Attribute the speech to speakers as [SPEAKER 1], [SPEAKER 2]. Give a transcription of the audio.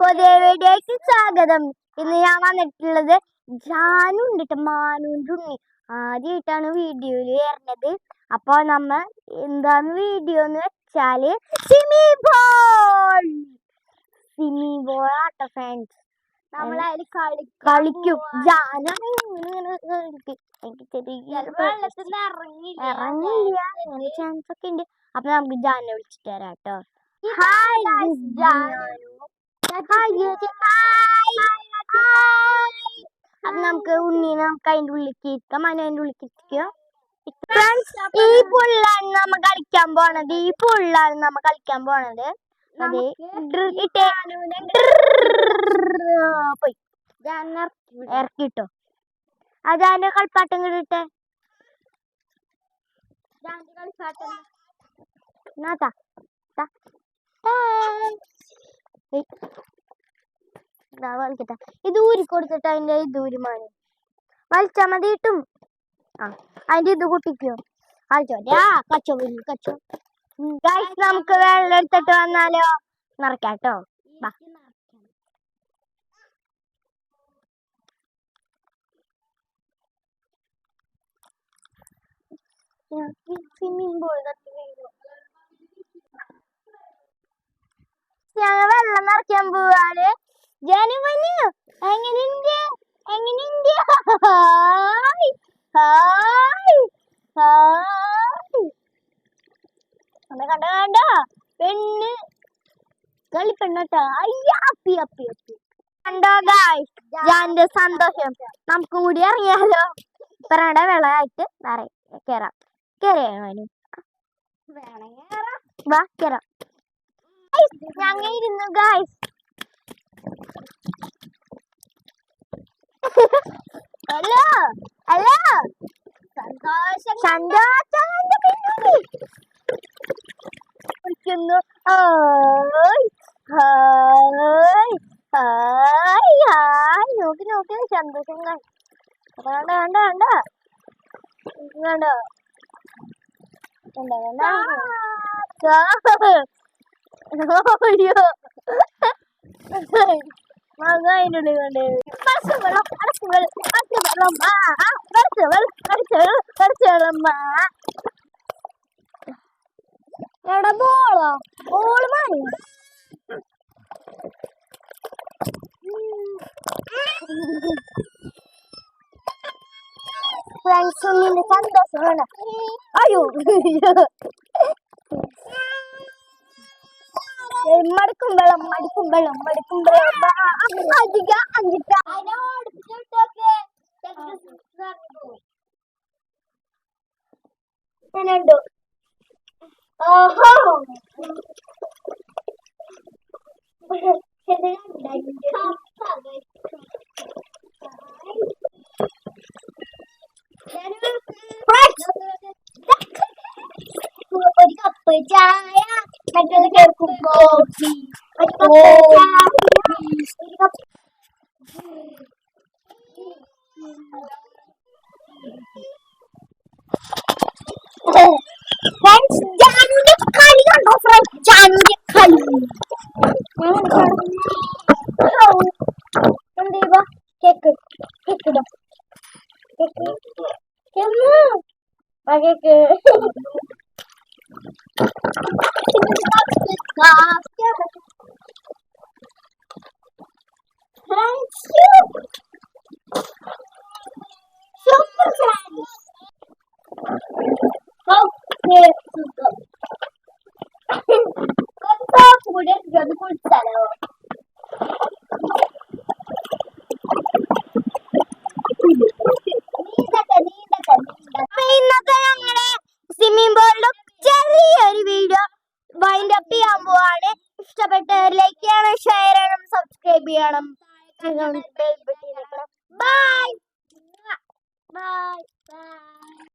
[SPEAKER 1] പുതിയ വീഡിയോയ്ക്ക് സ്വാഗതം. ഇന്ന് ഞാൻ വന്നിട്ടുള്ളത് ജാനുണ്ട് ട്ടോ, മാനുന്റെ ഉണ്ണി ആദ്യമായിട്ടാണ് വീഡിയോയില് വരുന്നത്. അപ്പൊ നമ്മ എന്താണ് വീഡിയോ എന്ന് വെച്ചാല് സിമി ബോൾ ആട്ടോ ഫ്രണ്ട്സ്. നമ്മളതിൽ കളിക്കും. ഇറങ്ങില്ല ചാൻസ് ഒക്കെ ഉണ്ട്. അപ്പൊ നമുക്ക് ജാനെ വിളിച്ചിട്ട് വരാം കേട്ടോ. അപ്പൊ നമുക്ക് ഉണ്ണീനെ നമുക്ക് അതിന്റെ ഉള്ളിലേക്ക് ഇരിക്കാം. അതിന്റെ ഉള്ളിലേക്ക് ഇരിക്കുക. ഈ പുള്ളാണ് നമ്മ കളിക്കാൻ പോണത്. അതെ പോയി ഇറക്കിട്ടോ. അതാന്റെ കളിപ്പാട്ടം കിട്ടെ കളിക്കട്ടെ. ഇത് ഊരി കൊടുത്തിട്ട് അതിന്റെ ഇത് ഊരിമാണ് വലിച്ചാ മതി കിട്ടും. അതിന്റെ ഇത് കുട്ടിക്കോ കളിച്ചോ കച്ചോ. നമുക്ക് വെള്ളം എടുത്തിട്ട് വന്നാലോ നിറക്കാട്ടോ. സ്വിമ്മിംഗ് പൂൾ ഞങ്ങൾ വെള്ളം നിറയ്ക്കാൻ പോവാണ്. ജനുവന് എങ്ങനെയുണ്ട്? കണ്ട പെണ്ണ് കളിപ്പെണ്ണട്ടോ. കണ്ടോ ഗായ്സ് ജാന്റെ സന്തോഷം. നമുക്ക് കൂടി ഇറങ്ങിയാലോ. പറയണ്ട വെള്ളമായിട്ട് കേറാം. വാ കേറാം. ഞങ്ങ ഇരുന്നു ഗായ്സ്. ഹലോ സന്തോഷം വിളിക്കുന്നു. നോക്കി സന്തോഷം കണ്ടോ എടാ ബോള് മാറി ഫ്രണ്ട്സിന്റെ സന്തോഷമാണ്. അയ്യോ മടുക്കും വെള്ളം ഒരു കപ്പ് ചായ മറ്റൊരു കേൾക്കും കോഫി. ജാനുവിന്റെ കളി കണ്ടോ ഫ്രണ്ട്സ്? ജാനുവിന്റെ കളി എന്തേവാ കേക്ക് കുളിച്ചാലോ. ഇന്നത്തെ ഞങ്ങളുടെ സ്വിമ്മിംഗ് പൂളിന്റെ ചെറിയൊരു വീഡിയോ വൈൻഡ് അപ്പ് ചെയ്യാൻ പോവാണ്. ഇഷ്ടപ്പെട്ടവർ ലൈക്ക് ചെയ്യണം, ഷെയർ ചെയ്യണം, സബ്സ്ക്രൈബ് ചെയ്യണം. ബൈ.